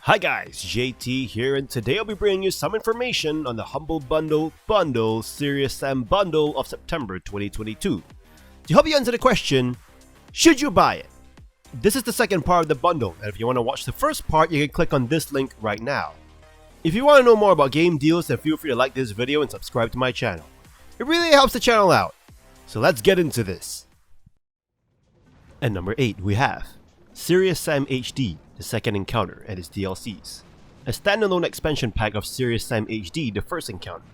Hi guys, JT here, and today I'll be bringing you some information on the Humble Bundle Serious Sam Bundle of September 2022. To help you answer the question, should you buy it? This is the second part of the bundle, and if you want to watch the first part, you can click on this link right now. If you want to know more about game deals, then feel free to like this video and subscribe to my channel. It really helps the channel out. So let's get into this. At number 8 we have Serious Sam HD, the second encounter and its DLCs. A standalone expansion pack of Serious Sam HD, the first encounter.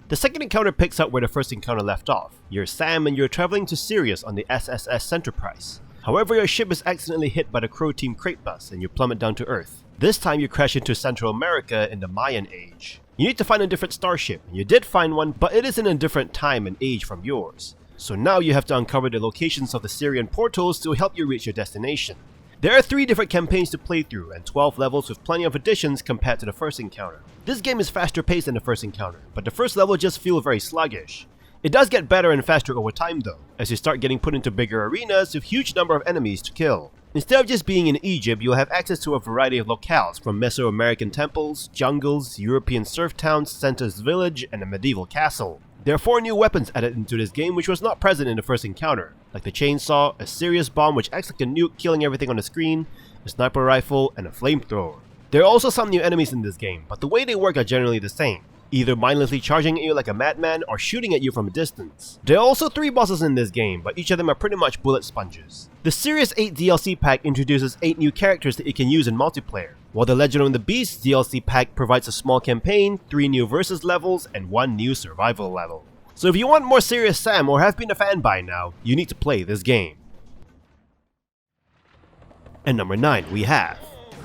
The second encounter picks up where the first encounter left off. You're Sam and you're traveling to Sirius on the SSS Enterprise. However, your ship is accidentally hit by the Crow Team crate bus and you plummet down to Earth. This time you crash into Central America in the Mayan age. You need to find a different starship, and you did find one, but it is in a different time and age from yours. So now you have to uncover the locations of the Syrian portals to help you reach your destination. There are 3 different campaigns to play through and 12 levels with plenty of additions compared to the first encounter. This game is faster paced than the first encounter, but the first level just feels very sluggish. It does get better and faster over time though, as you start getting put into bigger arenas with huge number of enemies to kill. Instead of just being in Egypt, you'll have access to a variety of locales from Mesoamerican temples, jungles, European surf towns, Santa's village, and a medieval castle. There are 4 new weapons added into this game which was not present in the first encounter, like the chainsaw, a serious bomb which acts like a nuke killing everything on the screen, a sniper rifle, and a flamethrower. There are also some new enemies in this game, but the way they work are generally the same, either mindlessly charging at you like a madman or shooting at you from a distance. There are also 3 bosses in this game, but each of them are pretty much bullet sponges. The Series 8 DLC pack introduces 8 new characters that you can use in multiplayer, while the Legend of the Beast DLC pack provides a small campaign, 3 new versus levels, and 1 new survival level. So if you want more Serious Sam or have been a fan by now, you need to play this game. At number 9 we have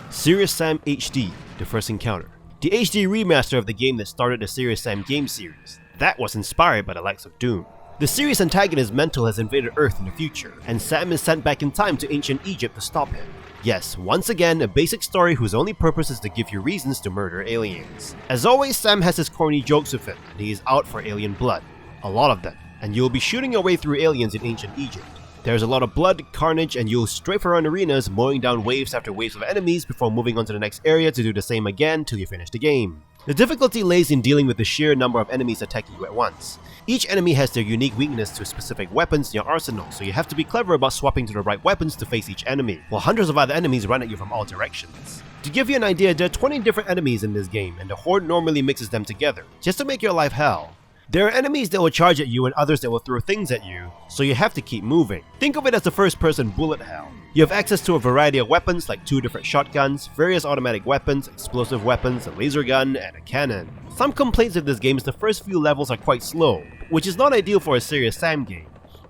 Serious Sam HD, the first encounter. The HD remaster of the game that started the Serious Sam game series. That was inspired by the likes of Doom. The series antagonist Mental has invaded Earth in the future, and Sam is sent back in time to ancient Egypt to stop him. Yes, once again, a basic story whose only purpose is to give you reasons to murder aliens. As always, Sam has his corny jokes with it, and he is out for alien blood. A lot of them, and you'll be shooting your way through aliens in ancient Egypt. There's a lot of blood, carnage, and you'll strafe around arenas, mowing down waves after waves of enemies before moving on to the next area to do the same again till you finish the game. The difficulty lays in dealing with the sheer number of enemies attacking you at once. Each enemy has their unique weakness to specific weapons in your arsenal, so you have to be clever about swapping to the right weapons to face each enemy, while hundreds of other enemies run at you from all directions. To give you an idea, there are 20 different enemies in this game, and the Horde normally mixes them together, just to make your life hell. There are enemies that will charge at you and others that will throw things at you, so you have to keep moving. Think of it as the first-person bullet hell. You have access to a variety of weapons like 2 different shotguns, various automatic weapons, explosive weapons, a laser gun, and a cannon. Some complaints of this game is the first few levels are quite slow, which is not ideal for a Serious Sam game.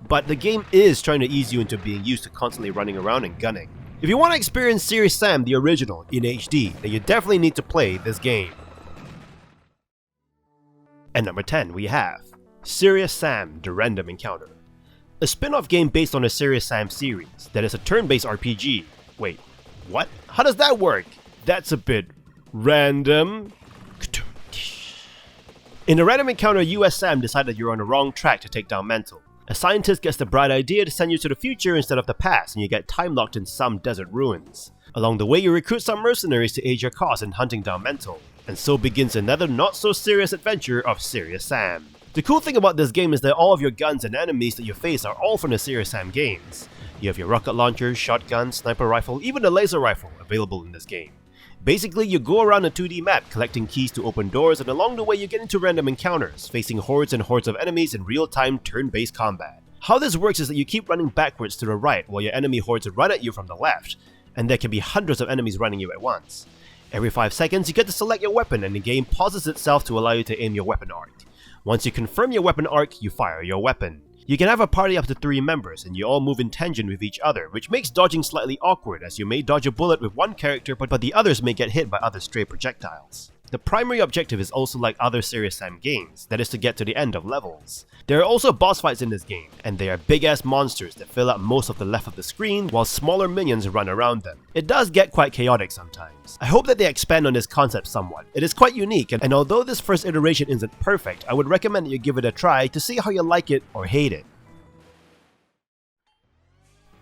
But the game is trying to ease you into being used to constantly running around and gunning. If you want to experience Serious Sam the original in HD, then you definitely need to play this game. At number 10 we have Serious Sam, the Random Encounter. A spin-off game based on the Serious Sam series that is a turn-based RPG. Wait, what? How does that work? That's a bit random. In the Random Encounter, you as Sam decide that you're on the wrong track to take down Mental. A scientist gets the bright idea to send you to the future instead of the past, and you get time-locked in some desert ruins. Along the way, you recruit some mercenaries to aid your cause in hunting down Mental. And so begins another not-so-serious adventure of Serious Sam. The cool thing about this game is that all of your guns and enemies that you face are all from the Serious Sam games. You have your rocket launcher, shotgun, sniper rifle, even a laser rifle available in this game. Basically, you go around a 2D map collecting keys to open doors, and along the way you get into random encounters, facing hordes and hordes of enemies in real-time turn-based combat. How this works is that you keep running backwards to the right while your enemy hordes run at you from the left, and there can be hundreds of enemies running you at once. Every 5 seconds, you get to select your weapon and the game pauses itself to allow you to aim your weapon arc. Once you confirm your weapon arc, you fire your weapon. You can have a party up to 3 members and you all move in tangent with each other, which makes dodging slightly awkward as you may dodge a bullet with one character but the others may get hit by other stray projectiles. The primary objective is also like other Serious Sam games, that is to get to the end of levels. There are also boss fights in this game, and they are big ass monsters that fill up most of the left of the screen while smaller minions run around them. It does get quite chaotic sometimes. I hope that they expand on this concept somewhat. It is quite unique, and although this first iteration isn't perfect, I would recommend that you give it a try to see how you like it or hate it.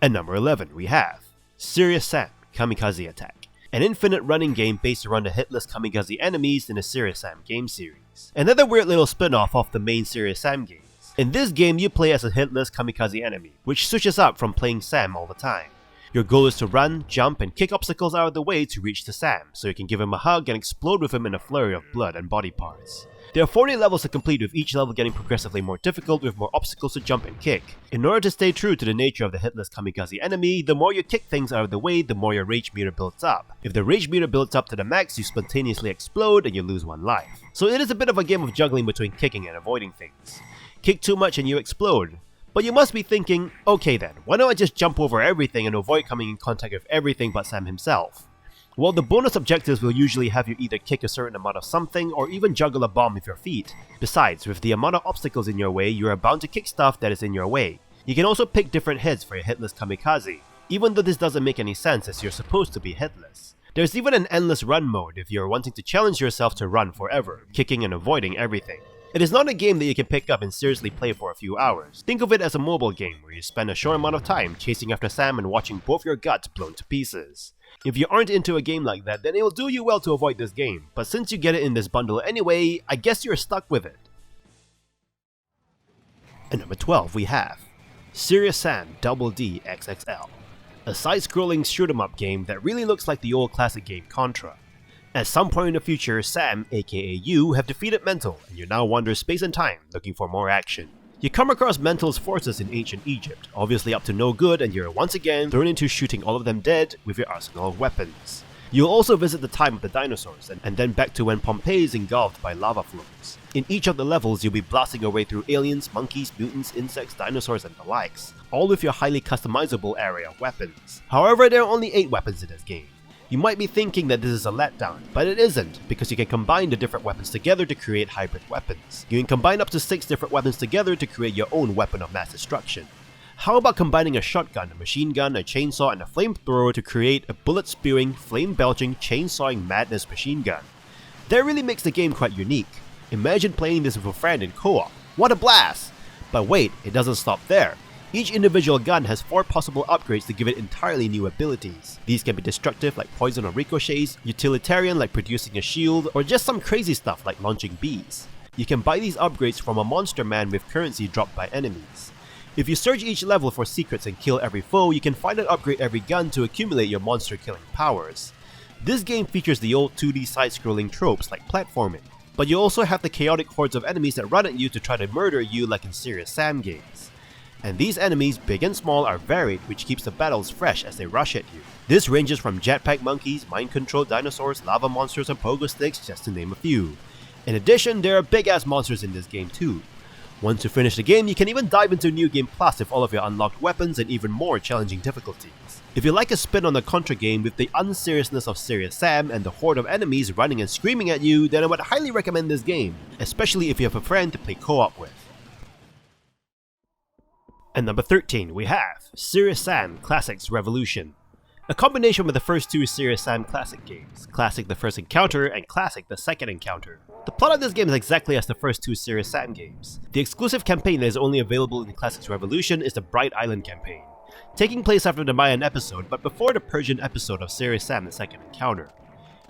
At number 11 we have Serious Sam, Kamikaze Attack. an infinite running game based around the hitless Kamikaze enemies in the Serious Sam game series. Another weird little spin-off of the main Serious Sam games. In this game, you play as a hitless Kamikaze enemy, which switches up from playing Sam all the time. Your goal is to run, jump, and kick obstacles out of the way to reach the Sam, so you can give him a hug and explode with him in a flurry of blood and body parts. There are 40 levels to complete, with each level getting progressively more difficult with more obstacles to jump and kick. In order to stay true to the nature of the hitless Kamikaze enemy, the more you kick things out of the way, the more your rage meter builds up. If the rage meter builds up to the max, you spontaneously explode and you lose 1 life. So it is a bit of a game of juggling between kicking and avoiding things. Kick too much and you explode. But you must be thinking, okay then, why don't I just jump over everything and avoid coming in contact with everything but Sam himself? Well, the bonus objectives will usually have you either kick a certain amount of something or even juggle a bomb with your feet. Besides, with the amount of obstacles in your way, you are bound to kick stuff that is in your way. You can also pick different hits for your hitless Kamikaze, even though this doesn't make any sense as you're supposed to be hitless. There's even an endless run mode if you're wanting to challenge yourself to run forever, kicking and avoiding everything. It is not a game that you can pick up and seriously play for a few hours. Think of it as a mobile game where you spend a short amount of time chasing after Sam and watching both your guts blown to pieces. If you aren't into a game like that, then it will do you well to avoid this game, but since you get it in this bundle anyway, I guess you're stuck with it. At number 12 we have Serious Sam Double D XXL, a side-scrolling shoot-em-up game that really looks like the old classic game Contra. At some point in the future, Sam, aka you, have defeated Mental, and you now wander space and time looking for more action. You come across Mental's forces in ancient Egypt, obviously up to no good, and you're once again thrown into shooting all of them dead with your arsenal of weapons. You'll also visit the time of the dinosaurs, and then back to when Pompeii is engulfed by lava flows. In each of the levels, you'll be blasting your way through aliens, monkeys, mutants, insects, dinosaurs, and the likes, all with your highly customizable area of weapons. However, there are only 8 weapons in this game. You might be thinking that this is a letdown, but it isn't, because you can combine the different weapons together to create hybrid weapons. You can combine up to 6 different weapons together to create your own weapon of mass destruction. How about combining a shotgun, a machine gun, a chainsaw, and a flamethrower to create a bullet-spewing, flame-belching, chainsawing madness machine gun? That really makes the game quite unique. Imagine playing this with a friend in co-op. What a blast! But wait, it doesn't stop there. Each individual gun has 4 possible upgrades to give it entirely new abilities. These can be destructive like poison or ricochets, utilitarian like producing a shield, or just some crazy stuff like launching bees. You can buy these upgrades from a monster man with currency dropped by enemies. If you search each level for secrets and kill every foe, you can find and upgrade every gun to accumulate your monster killing powers. This game features the old 2D side-scrolling tropes like platforming, but you also have the chaotic hordes of enemies that run at you to try to murder you like in Serious Sam games. And these enemies, big and small, are varied, which keeps the battles fresh as they rush at you. This ranges from jetpack monkeys, mind-controlled dinosaurs, lava monsters, and pogo sticks, just to name a few. In addition, there are big-ass monsters in this game too. Once you finish the game, you can even dive into New Game Plus with all of your unlocked weapons and even more challenging difficulties. If you like a spin on the Contra game with the unseriousness of Serious Sam and the horde of enemies running and screaming at you, then I would highly recommend this game, especially if you have a friend to play co-op with. At number 13 we have Serious Sam Classics Revolution, a combination with the first 2 Serious Sam Classic games, Classic the First Encounter and Classic the Second Encounter. The plot of this game is exactly as the first 2 Serious Sam games. The exclusive campaign that is only available in Classics Revolution is the Bright Island campaign, taking place after the Mayan episode but before the Persian episode of Serious Sam the Second Encounter.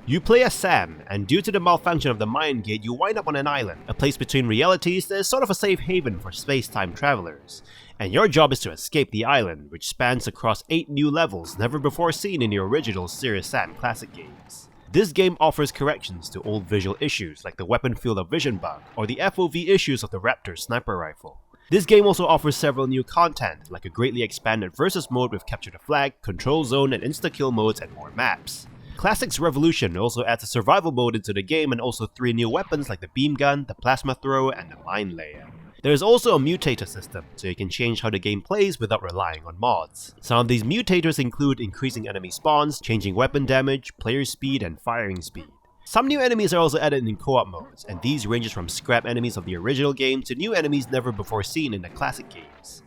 You play as Sam, and due to the malfunction of the Mayan gate, you wind up on an island, a place between realities that is sort of a safe haven for space-time travelers. And your job is to escape the island, which spans across 8 new levels never before seen in the original Serious Sam Classic games. This game offers corrections to old visual issues like the weapon field of vision bug, or the FOV issues of the Raptor sniper rifle. This game also offers several new content, like a greatly expanded versus mode with Capture the Flag, Control Zone, and Insta-Kill modes, and more maps. Classics Revolution also adds a survival mode into the game and also 3 new weapons like the beam gun, the plasma throw, and the mine layer. There is also a mutator system, so you can change how the game plays without relying on mods. Some of these mutators include increasing enemy spawns, changing weapon damage, player speed, and firing speed. Some new enemies are also added in co-op modes, and these ranges from scrap enemies of the original game to new enemies never before seen in the classic games.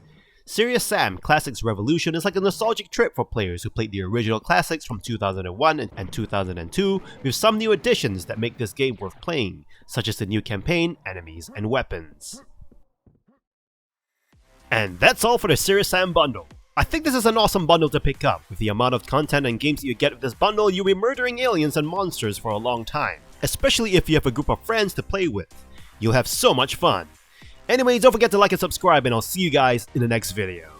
Serious Sam Classics Revolution is like a nostalgic trip for players who played the original classics from 2001 and 2002, with some new additions that make this game worth playing, such as the new campaign, enemies, and weapons. And that's all for the Serious Sam bundle. I think this is an awesome bundle to pick up. With the amount of content and games that you get with this bundle, you'll be murdering aliens and monsters for a long time. Especially if you have a group of friends to play with. You'll have so much fun. Anyway, don't forget to like and subscribe, and I'll see you guys in the next video.